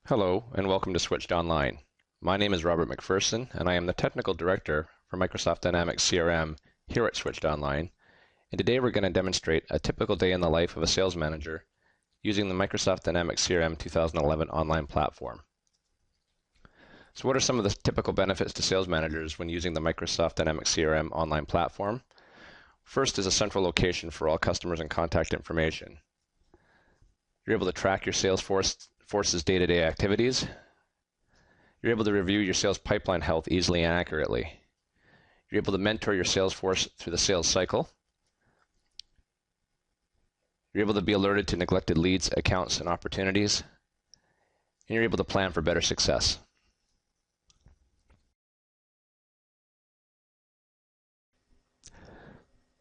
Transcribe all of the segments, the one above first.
Hello, and welcome to Switched Online. My name is Robert McPherson, and I am the Technical Director for Microsoft Dynamics CRM here at Switched Online. And today we're going to demonstrate a typical day in the life of a sales manager using the Microsoft Dynamics CRM 2011 online platform. So what are some of the typical benefits to sales managers when using the Microsoft Dynamics CRM online platform? First is a central location for all customers and contact information. You're able to track your sales force's day-to-day activities. You're able to review your sales pipeline health easily and accurately. You're able to mentor your sales force through the sales cycle. You're able to be alerted to neglected leads, accounts, and opportunities. And you're able to plan for better success.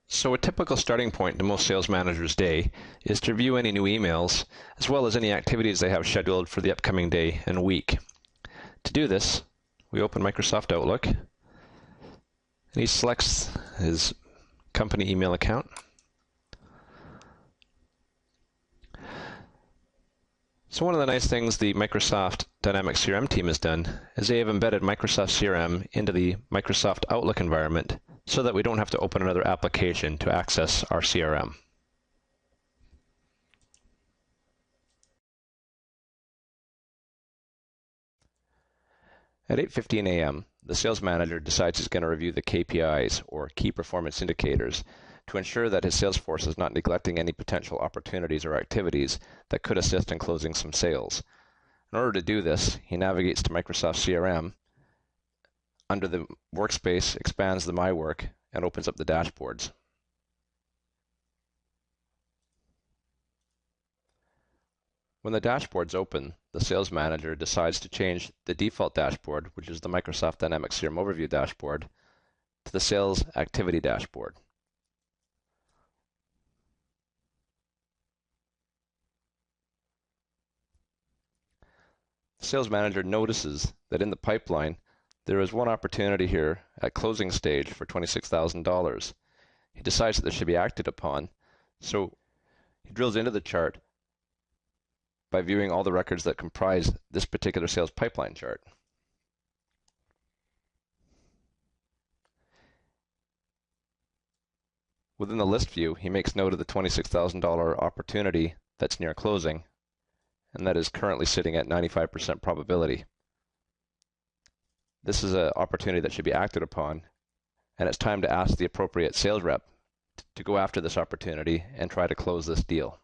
So a typical starting point to most sales managers' day is to review any new emails, as well as any activities they have scheduled for the upcoming day and week. To do this, we open Microsoft Outlook, and he selects his company email account. So one of the nice things the Microsoft Dynamics CRM team has done is they have embedded Microsoft CRM into the Microsoft Outlook environment so that we don't have to open another application to access our CRM. At 8:15 a.m., the sales manager decides he's going to review the KPIs, or key performance indicators, to ensure that his sales force is not neglecting any potential opportunities or activities that could assist in closing some sales. In order to do this, he navigates to Microsoft CRM. Under the workspace, expands the My Work and opens up the dashboards. When the dashboards open, the sales manager decides to change the default dashboard, which is the Microsoft Dynamics CRM Overview dashboard, to the Sales Activity dashboard. The sales manager notices that in the pipeline, there is one opportunity here at closing stage for $26,000. He decides that this should be acted upon, so he drills into the chart by viewing all the records that comprise this particular sales pipeline chart. Within the list view, he makes note of the $26,000 opportunity that's near closing, and that is currently sitting at 95% probability. This is an opportunity that should be acted upon, and it's time to ask the appropriate sales rep to go after this opportunity and try to close this deal.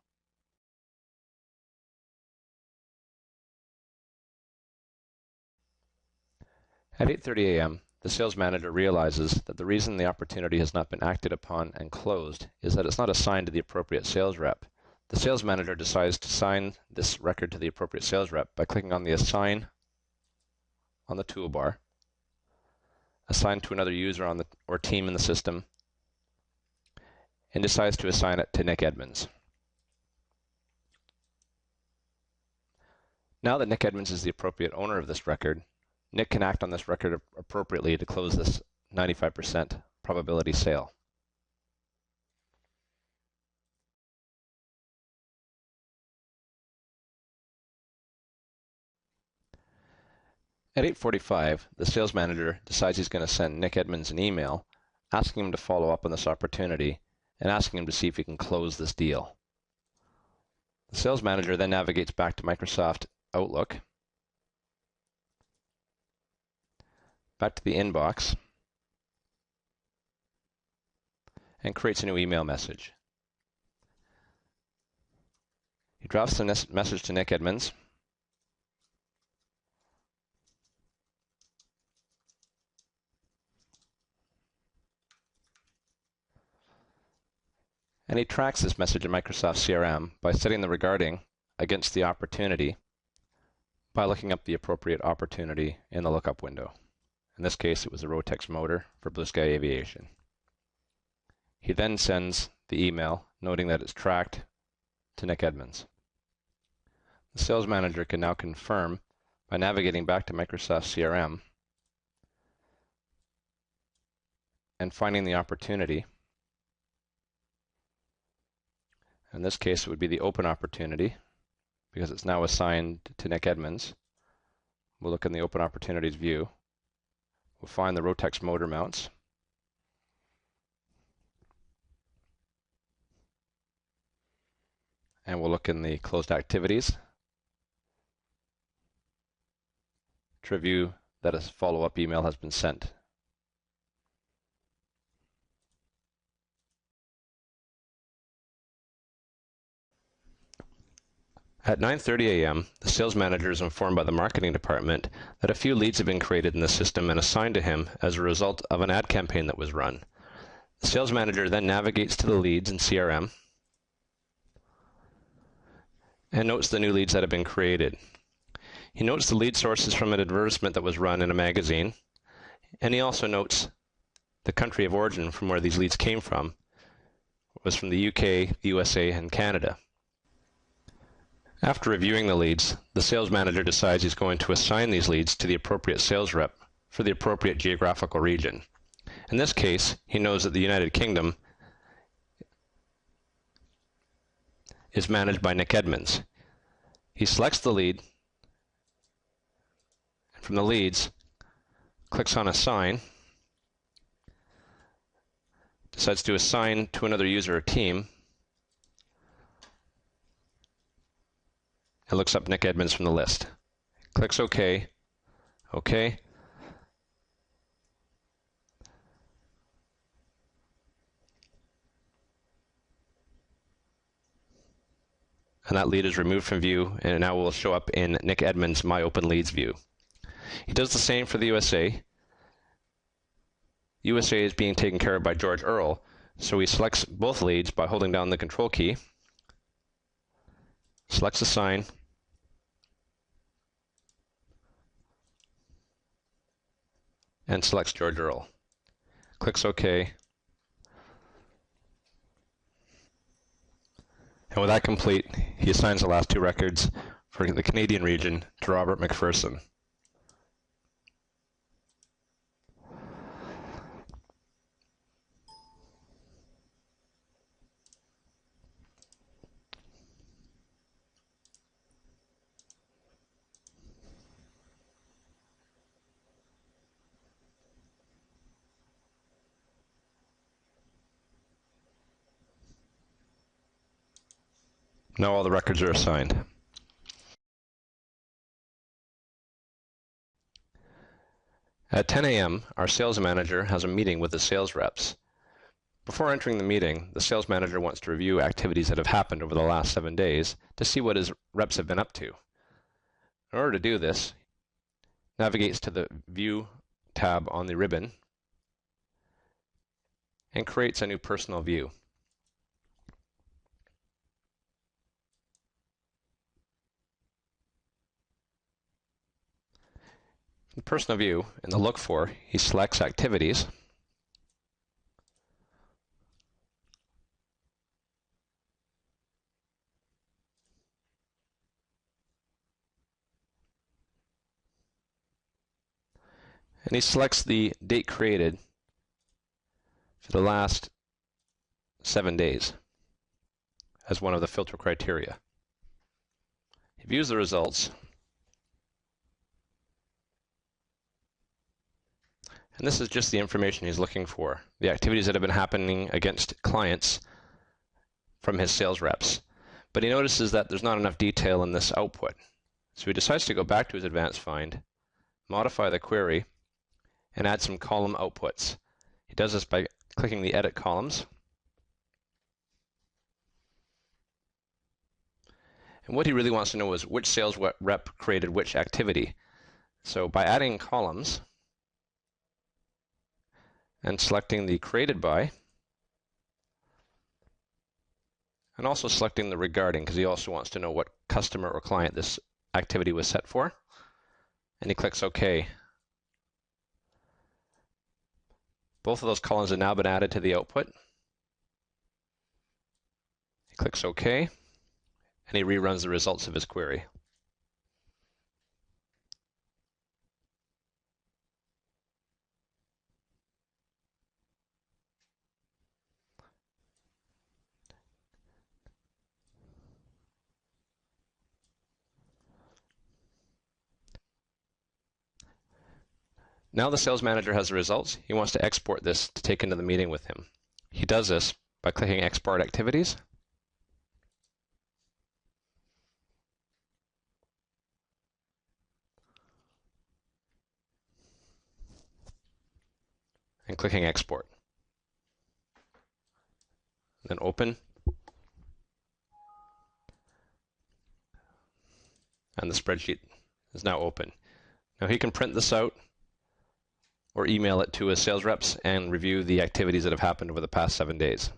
At 8:30 a.m., the sales manager realizes that the reason the opportunity has not been acted upon and closed is that it's not assigned to the appropriate sales rep. The sales manager decides to assign this record to the appropriate sales rep by clicking on the Assign on the toolbar, assign to another user on or team in the system, and decides to assign it to Nick Edmonds. Now that Nick Edmonds is the appropriate owner of this record, Nick can act on this record appropriately to close this 95% probability sale. At 8:45, the sales manager decides he's going to send Nick Edmonds an email asking him to follow up on this opportunity and asking him to see if he can close this deal. The sales manager then navigates back to Microsoft Outlook, back to the inbox, and creates a new email message. He drafts the message to Nick Edmonds, and he tracks this message in Microsoft CRM by setting the regarding against the opportunity by looking up the appropriate opportunity in the lookup window. In this case, it was the Rotex motor for Blue Sky Aviation. He then sends the email noting that it's tracked to Nick Edmonds. The sales manager can now confirm by navigating back to Microsoft CRM and finding the opportunity. In this case, it would be the open opportunity because it's now assigned to Nick Edmonds. We'll look in the Open Opportunities view. We'll find the Rotex motor mounts. And we'll look in the Closed Activities to review that a follow-up email has been sent. At 9:30 a.m., the sales manager is informed by the marketing department that a few leads have been created in the system and assigned to him as a result of an ad campaign that was run. The sales manager then navigates to the leads in CRM and notes the new leads that have been created. He notes the lead sources from an advertisement that was run in a magazine, and he also notes the country of origin from where these leads came from. It was from the UK, the USA, and Canada. After reviewing the leads, the sales manager decides he's going to assign these leads to the appropriate sales rep for the appropriate geographical region. In this case, he knows that the United Kingdom is managed by Nick Edmonds. He selects the lead, and from the leads, clicks on Assign, decides to assign to another user or team, and looks up Nick Edmonds from the list. Clicks OK, OK. And that lead is removed from view, and it now will show up in Nick Edmonds' My Open Leads view. He does the same for the USA. USA is being taken care of by George Earl, so he selects both leads by holding down the Control key, selects Assign, and selects George Earl. Clicks OK. And with that complete, he assigns the last two records for the Canadian region to Robert McPherson. Now all the records are assigned. At 10 a.m., our sales manager has a meeting with the sales reps. Before entering the meeting, the sales manager wants to review activities that have happened over the last 7 days to see what his reps have been up to. In order to do this, navigates to the View tab on the ribbon and creates a new personal view. In personal view, in the Look For, he selects Activities, and he selects the date created for the last 7 days as one of the filter criteria. He views the results, and this is just the information he's looking for, the activities that have been happening against clients from his sales reps. But he notices that there's not enough detail in this output. So he decides to go back to his advanced find, modify the query, and add some column outputs. He does this by clicking the Edit Columns. And what he really wants to know is which sales rep created which activity. So by adding columns and selecting the Created By, and also selecting the Regarding, because he also wants to know what customer or client this activity was set for, and he clicks OK. Both of those columns have now been added to the output. He clicks OK, and he reruns the results of his query. Now the sales manager has the results. He wants to export this to take into the meeting with him. He does this by clicking Export Activities. And clicking Export. Then Open. And the spreadsheet is now open. Now he can print this out or email it to his sales reps and review the activities that have happened over the past 7 days.